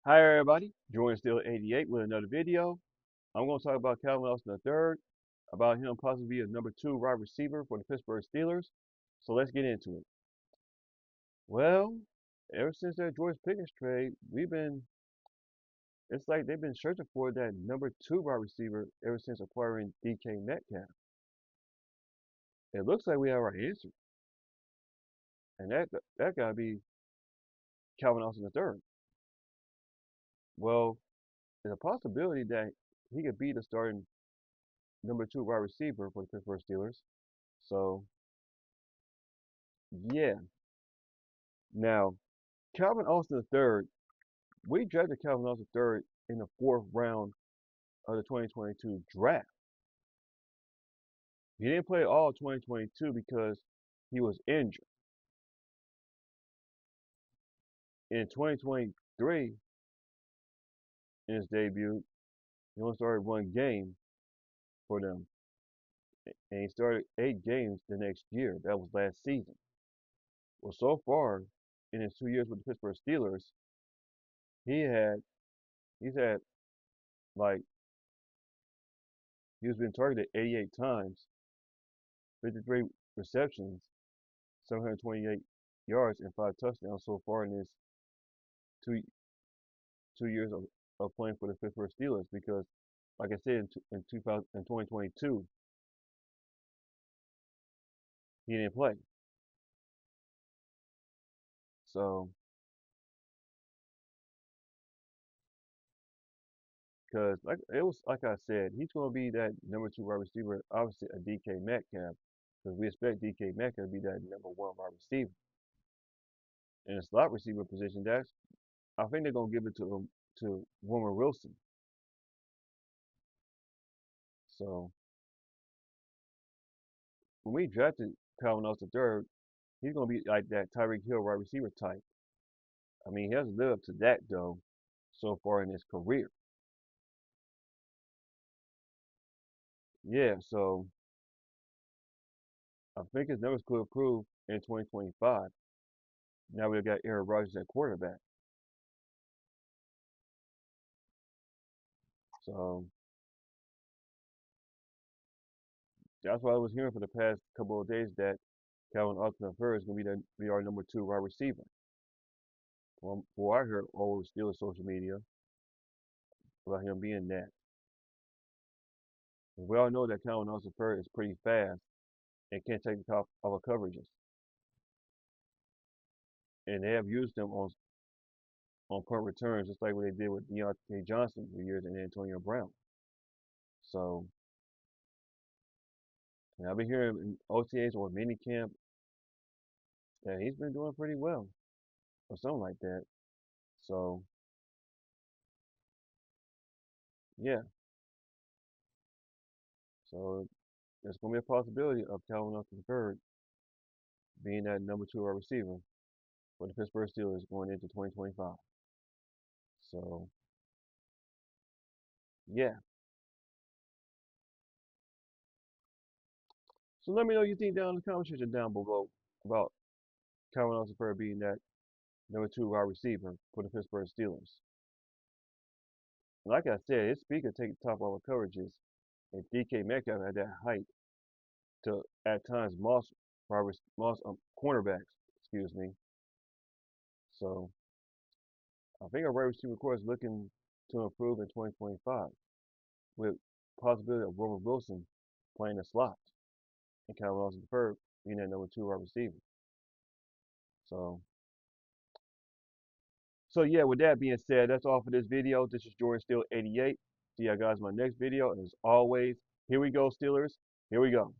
Hi everybody, Jordan Still 88 with another video. I'm going to talk about Calvin Austin III, about him possibly being a number two wide receiver for the Pittsburgh Steelers. So let's get into it. Well, ever since that George Pickens trade, it's like they've been searching for that number two wide receiver ever since acquiring DK Metcalf. It looks like we have our answer, and that got to be Calvin Austin III. Well, there's a possibility that he could be the starting number two wide receiver for the Pittsburgh Steelers. So yeah. Now, Calvin Austin III, we drafted Calvin Austin III in the fourth round of the 2022 draft. He didn't play all 2022 because he was injured. In 2023, in his debut, he only started one game for them, and he started 8 games the next year. That was last season. Well, so far in his 2 years with the Pittsburgh Steelers, he had he's had like he's been targeted 88 times, 53 receptions, 728 yards and 5 touchdowns so far in his two 2 years of playing for the Pittsburgh Steelers. Because, like I said, in 2022, he didn't play. So, because like I said, he's going to be that number two wide receiver. Obviously, a DK Metcalf, because we expect DK Metcalf to be that number one wide receiver. In the slot receiver position, I think they're going to give it to Warren Wilson. So when we drafted Calvin Austin III, he's going to be like that Tyreek Hill wide receiver type. I mean, he hasn't lived up to that though so far in his career. Yeah, so I think his numbers could improve in 2025. Now we've got Aaron Rodgers at quarterback. So that's what I was hearing for the past couple of days, that Calvin Austin III is going to be our number two wide receiver. Before I heard all over Steelers social media about him being that. We all know that Calvin Austin III is pretty fast and can't take the top of our coverages. And they have used him on punt returns, just like what they did with Deontay Johnson for years and Antonio Brown. So, and I've been hearing in OTAs or minicamp that he's been doing pretty well, or something like that. So, yeah. So there's going to be a possibility of Calvin Austin III being that number two wide receiver for the Pittsburgh Steelers going into 2025. So, yeah. So let me know what you think down in the comment section down below about Calvin Austin III being that number two wide receiver for the Pittsburgh Steelers. Like I said, his speed could take the top of our coverages, and DK Metcalf had that height to at times Moss cornerbacks, excuse me. So I think our wide receiver core is looking to improve in 2025, with possibility of Robert Wilson playing the slot and Calvin Austin III being that number two wide receiver. So yeah, with that being said, that's all for this video. This is Jordan Still 88. See you guys in my next video. And as always, here we go, Steelers. Here we go.